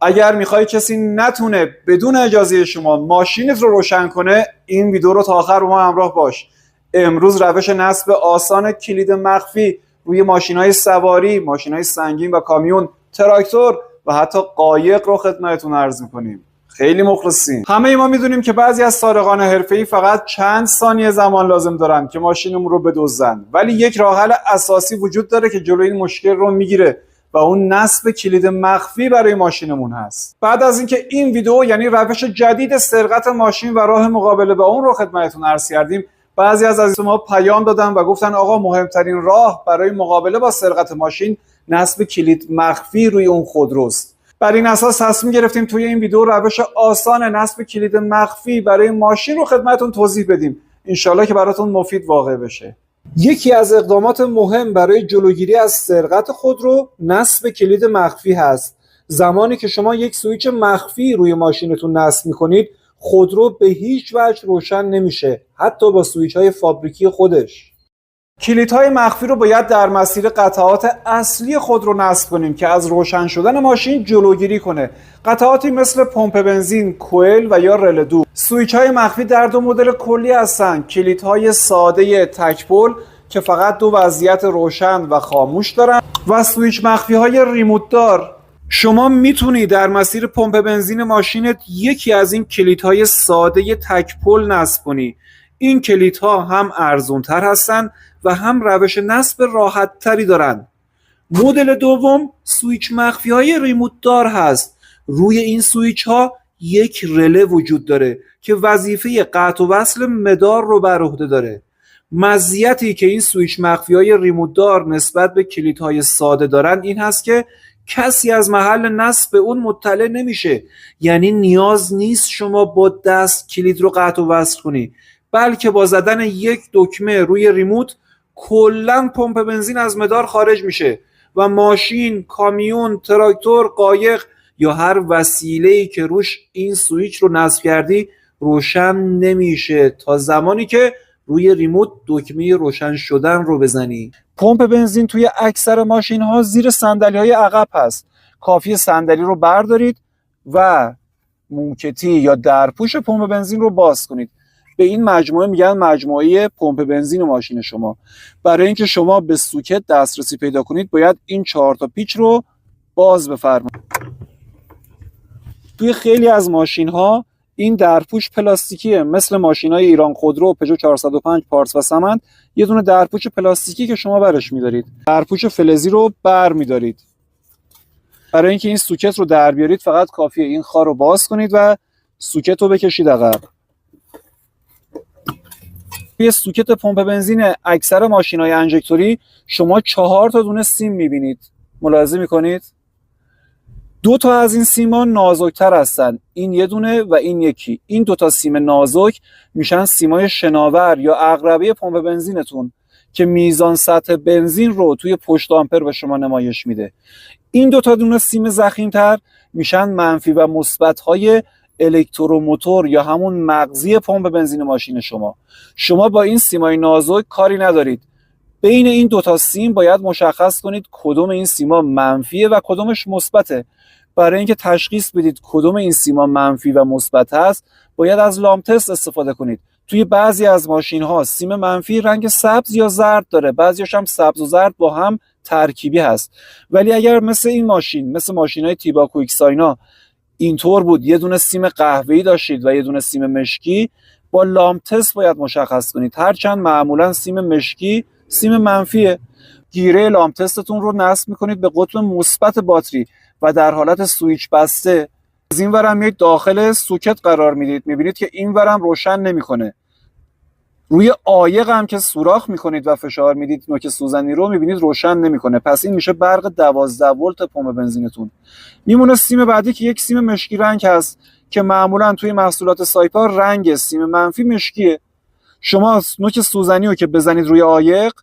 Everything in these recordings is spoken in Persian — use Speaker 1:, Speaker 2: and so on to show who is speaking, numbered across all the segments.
Speaker 1: اگر میخوای کسی نتونه بدون اجازه شما ماشینت رو روشن کنه، این ویدیو رو تا آخر با ما همراه باش. امروز روش نصب آسان کلید مخفی روی ماشین‌های سواری، ماشین‌های سنگین و کامیون، تراکتور و حتی قایق رو خدمتتون عرض می‌کنیم. خیلی مخلصیم. همه ما میدونیم که بعضی از سارقان حرفه‌ای فقط چند ثانیه زمان لازم دارن که ماشینمون رو بدزدن، ولی یک راه حل اساسی وجود داره که جلوی این مشکل رو میگیره و اون نصب کلید مخفی برای ماشینمون هست. بعد از اینکه این ویدیو یعنی روش جدید سرقت ماشین و راه مقابله با اون رو خدمتتون عرض کردیم، بعضی از عزیزان ما پیام دادن و گفتن آقا مهمترین راه برای مقابله با سرقت ماشین نصب کلید مخفی روی اون خودروست. بر این اساس تصمیم گرفتیم توی این ویدیو روش آسان نصب کلید مخفی برای ماشین رو خدمتتون توضیح بدیم. انشالله که براتون مفید واقع بشه. یکی از اقدامات مهم برای جلوگیری از سرقت خودرو نصب کلید مخفی هست. زمانی که شما یک سوئیچ مخفی روی ماشینتون نصب می‌کنید، خودرو به هیچ وجه روشن نمیشه، حتی با سوئیچ‌های فابریکی خودش. کلیدهای مخفی رو باید در مسیر قطعات اصلی خودرو نصب کنیم که از روشن شدن ماشین جلوگیری کنه. قطعاتی مثل پمپ بنزین، کوئل و یا رله دو. سوئیچ‌های مخفی در دو مدل کلی هستن: کلیدهای ساده تک پل که فقط دو وضعیت روشن و خاموش دارن و سوئیچ مخفی‌های ریموت دار. شما میتونی در مسیر پمپ بنزین ماشینت یکی از این کلیدهای ساده تک پل نصب کنی. این کلیدها هم ارزان‌تر هستن و هم روش نصب راحت تری دارن. مدل دوم سوئیچ مخفی های ریموت دار هست. روی این سوئیچ ها یک رله وجود داره که وظیفه قطع و وصل مدار رو بر عهده داره. مزیتی که این سوئیچ مخفی های ریموت دار نسبت به کلیدهای ساده دارن این هست که کسی از محل نصب به اون مطلع نمیشه. یعنی نیاز نیست شما با دست کلید رو قطع و وصل کنی، بلکه با زدن یک دکمه روی ریموت کلاً پمپ بنزین از مدار خارج میشه و ماشین، کامیون، تراکتور، قایق یا هر وسیله‌ای که روش این سوئیچ رو نصب کردی روشن نمیشه تا زمانی که روی ریموت دکمه روشن شدن رو بزنی. پمپ بنزین توی اکثر ماشین ها زیر صندلی های عقب هست. کافیه صندلی رو بردارید و موکتی یا درپوش پمپ بنزین رو باز کنید. به این مجموعه میگن مجموعه پمپ بنزین ماشین شما. برای اینکه شما به سوکت دسترسی پیدا کنید باید این 4 تا پیچ رو باز بفرمایید. توی خیلی از ماشین ها این درپوش پلاستیکیه، مثل ماشین‌های ایران خودرو، پژو 405، پارس و سمند. یه دونه درپوش پلاستیکی که شما برش می‌دارید. درپوش فلزی رو بر می‌دارید. برای اینکه این سوکت رو در بیارید فقط کافیه این خار رو باز کنید و سوکت رو بکشید عقب. توی سوکت پمپ بنزین اکثر ماشین‌های انژکتوری شما 4 تا دونه سیم می‌بینید. ملاحظه می‌کنید؟ 2 تا از این سیم‌ها نازک‌تر هستن. این یه دونه و این یکی. این 2 تا سیم نازک میشن سیمای شناور یا عقربه پمپ بنزینتون که میزان سطح بنزین رو توی پشت آمپر به شما نمایش میده. این 2 تا دونه سیم ضخیم‌تر میشن منفی و مثبت‌های الکتروموتور یا همون مغزی پمپ بنزین ماشین شما. شما با این سیمای نازک کاری ندارید. بین این 2 تا سیم باید مشخص کنید کدوم این سیما منفیه و کدومش مثبته. برای اینکه تشخیص بدید کدوم این سیما منفی و مثبت است باید از لامپ تست استفاده کنید. توی بعضی از ماشین ها سیم منفی رنگ سبز یا زرد داره، بعضیش هم سبز و زرد با هم ترکیبی هست. ولی اگر مثل این ماشین، مثل ماشین‌های تیباکو ایکساینا اینطور بود یه دونه سیم قهوه‌ای داشتید و یه دونه سیم مشکی، با لامپ تست باید مشخص کنید. هرچند معمولا سیم مشکی سیم منفیه. گیره لامپ تستتون رو نصب میکنید به قطب مثبت باتری و در حالت سوئیچ بسته از این ورم میید داخل سوکت قرار میدید. میبینید که این ورم روشن نمیکنه. روی عایق هم که سوراخ میکنید و فشار میدید نوک سوزنی رو میبینید روشن نمیکنه. پس این میشه برق 12 ولت پمپ بنزینتون. میمونه سیم بعدی که یک سیم مشکی رنگ هست که معمولا توی محصولات سایپا رنگ سیم منفی مشکیه. شما نوک سوزنی رو که بزنید روی عایق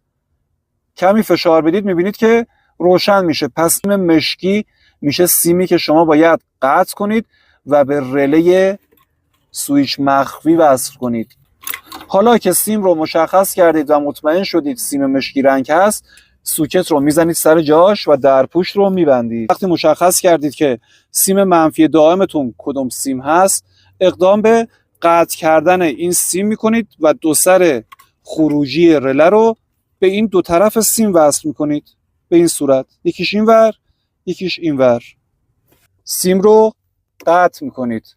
Speaker 1: کمی فشار بدید میبینید که روشن میشه. پس سیم مشکی میشه سیمی که شما باید قطع کنید و به رله سوئیچ مخفی وصل کنید. حالا که سیم رو مشخص کردید و مطمئن شدید سیم مشکی رنگ هست، سوکت رو میزنید سر جاش و درپوش رو میبندید. وقتی مشخص کردید که سیم منفی دائمتون کدوم سیم هست، اقدام به قطع کردن این سیم میکنید و دو سر خروجی رله رو به این دو طرف سیم وصل میکنید به این صورت، یکیش این ور یکیش این ور. سیم رو قطع میکنید.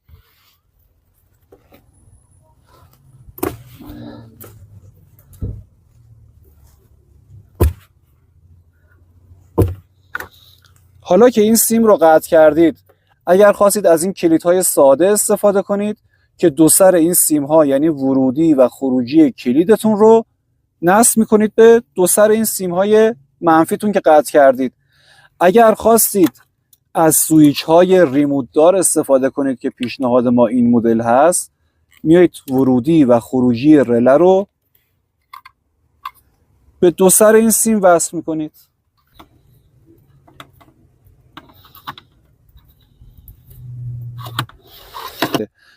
Speaker 1: حالا که این سیم رو قطع کردید، اگر خواستید از این کلیدهای ساده استفاده کنید که دو سر این سیم ها یعنی ورودی و خروجی کلیدتون رو نصب میکنید به دو سر این سیم های منفیتون که قطع کردید. اگر خواستید از سویچ های ریموت دار استفاده کنید که پیشنهاد ما این مدل هست، میایید ورودی و خروجی رله رو به دو سر این سیم وصل میکنید.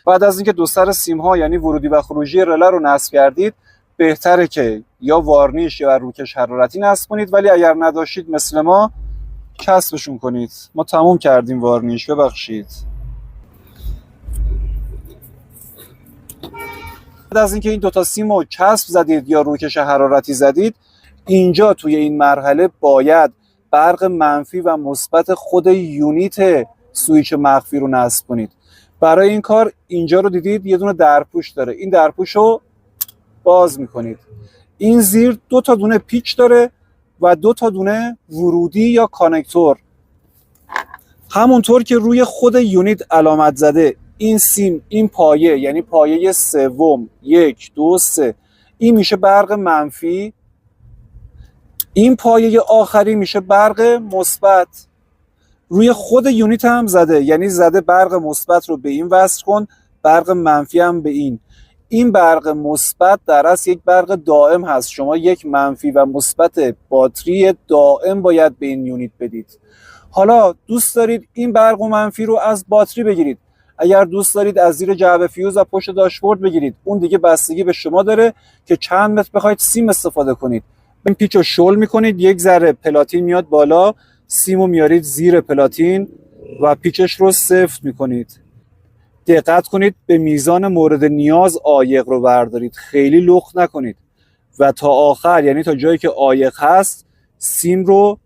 Speaker 1: بعد از اینکه دو سر سیم ها یعنی ورودی و خروجی رله رو نصب کردید، بهتره که یا وارنیش یا روکش حرارتی نصب کنید، ولی اگر نداشتید مثل ما کسبشون کنید. ما تموم کردیم وارنیش، ببخشید. بعد از اینکه این دوتا سیم رو کسب زدید یا روکش حرارتی زدید، اینجا توی این مرحله باید برق منفی و مثبت خود یونیت سویچ مخفی رو نصب کنید. برای این کار اینجا رو دیدید یه دونه درپوش داره، این درپوش رو باز میکنید. این زیر دو تا دونه پیچ داره و دو تا دونه ورودی یا کانکتور. همونطور که روی خود یونیت علامت زده، این سیم، این پایه یعنی پایه سوم، 1 2 3، این میشه برق منفی. این پایه آخری میشه برق مثبت. روی خود یونیت هم زده، یعنی زده برق مثبت رو به این وصل کن، برق منفی هم به این. این برق مثبت در اصل یک برق دائم هست. شما یک منفی و مثبت باتری دائم باید به این یونیت بدید. حالا دوست دارید این برق و منفی رو از باتری بگیرید، اگر دوست دارید از زیر جعبه فیوز و پشت داشبورد بگیرید، اون دیگه بستگی به شما داره که چند متر بخواید سیم استفاده کنید. این پیچ رو شل میکنید، یک ذره پلاتین میاد بالا، سیمو میارید زیر پلاتین و پیچش رو سفت میکنید. دقت کنید به میزان مورد نیاز عایق رو بردارید، خیلی لخت نکنید و تا آخر، یعنی تا جایی که عایق هست، سیم رو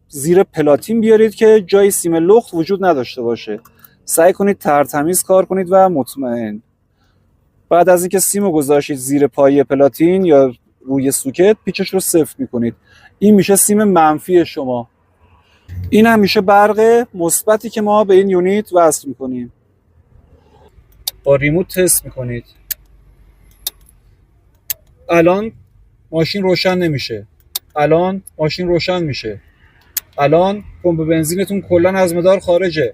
Speaker 1: زیر پلاتین بیارید که جای سیم لخت وجود نداشته باشه. سعی کنید ترتمیز کار کنید و مطمئن. بعد از اینکه سیم رو گذاشتید زیر پایه پلاتین یا روی سوکت، پیچش رو سفت میکنید. این میشه سیم منفی شما. این هم میشه برق مثبتی که ما به این یونیت وصل میکنیم. با ریموت تست میکنید. الان ماشین روشن نمیشه، الان ماشین روشن میشه، الان پمپ بنزینتون کلا از مدار خارجه،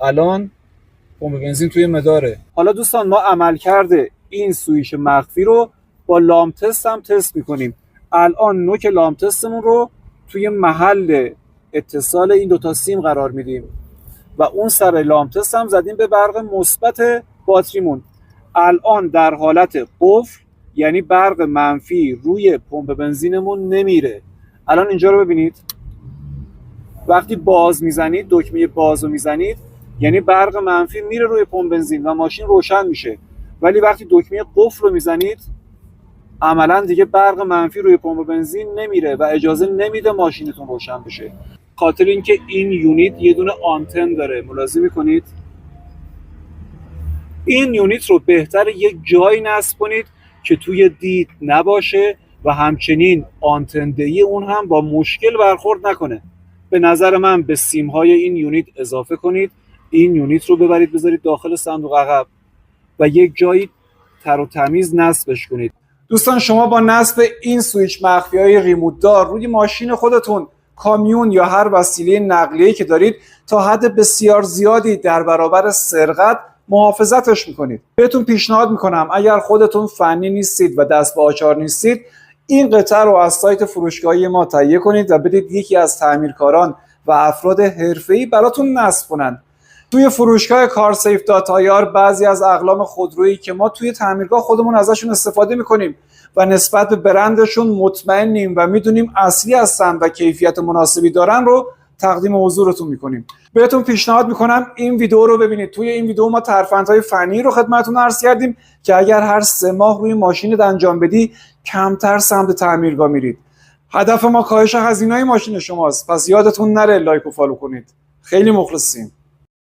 Speaker 1: الان پمپ بنزین توی مداره. حالا دوستان، ما عملکرد این سویچ مخفی رو با لامپ تست هم تست میکنیم. الان نوک لامپ تستمون رو توی محل اتصال این دوتا سیم قرار میدیم و اون سر لامپ تست هم زدیم به برق مثبت باتریمون. الان در حالت قفل، یعنی برق منفی روی پمپ بنزینمون نمیره. الان اینجا رو ببینید، وقتی باز میزنید، دکمه باز رو میزنید، یعنی برق منفی میره روی پمپ بنزین و ماشین روشن میشه. ولی وقتی دکمه قفل رو میزنید، عملا دیگه برق منفی روی پمپ بنزین نمیره و اجازه نمیده ماشینتون روشن بشه. خاطر اینکه این یونیت یه دونه آنتن داره. ملاحظه میکنید؟ این یونیت رو بهتره یک جایی نصب کنید که توی دید نباشه و همچنین آنتندهی اون هم با مشکل برخورد نکنه. به نظر من به سیم های این یونیت اضافه کنید، این یونیت رو ببرید بذارید داخل صندوق عقب و یک جایی تر و تمیز نصبش کنید. دوستان، شما با نصب این سویچ مخفی های ریموت دار روی ماشین خودتون، کامیون یا هر وسیله نقلیه‌ای که دارید، تا حد بسیار زیادی در برابر سرقت محافظتش میکنید. بهتون پیشنهاد میکنم اگر خودتون فنی نیستید و دست به آچار نیستید، این قطعه رو از سایت فروشگاهی ما تهیه کنید و بدید یکی از تعمیرکاران و افراد حرفه‌ای براتون نصب کنن. توی فروشگاه کارسیف.ir بعضی از اقلام خودرویی که ما توی تعمیرگاه خودمون ازشون استفاده میکنیم و نسبت به برندشون مطمئنیم و میدونیم اصلی هستن و کیفیت مناسبی دارن رو تقدیم حضورتون میکنیم. بهتون پیشنهاد میکنم این ویدیو رو ببینید. توی این ویدیو ما ترفندهای فنی رو خدمتتون عرض کردیم که اگر هر 3 ماه روی ماشینت انجام بدی کمتر سمت تعمیرگاه میرید. هدف ما کاهش هزینه‌های ماشین شماست، پس یادتون نره لایک و فالو کنید. خیلی مخلصیم.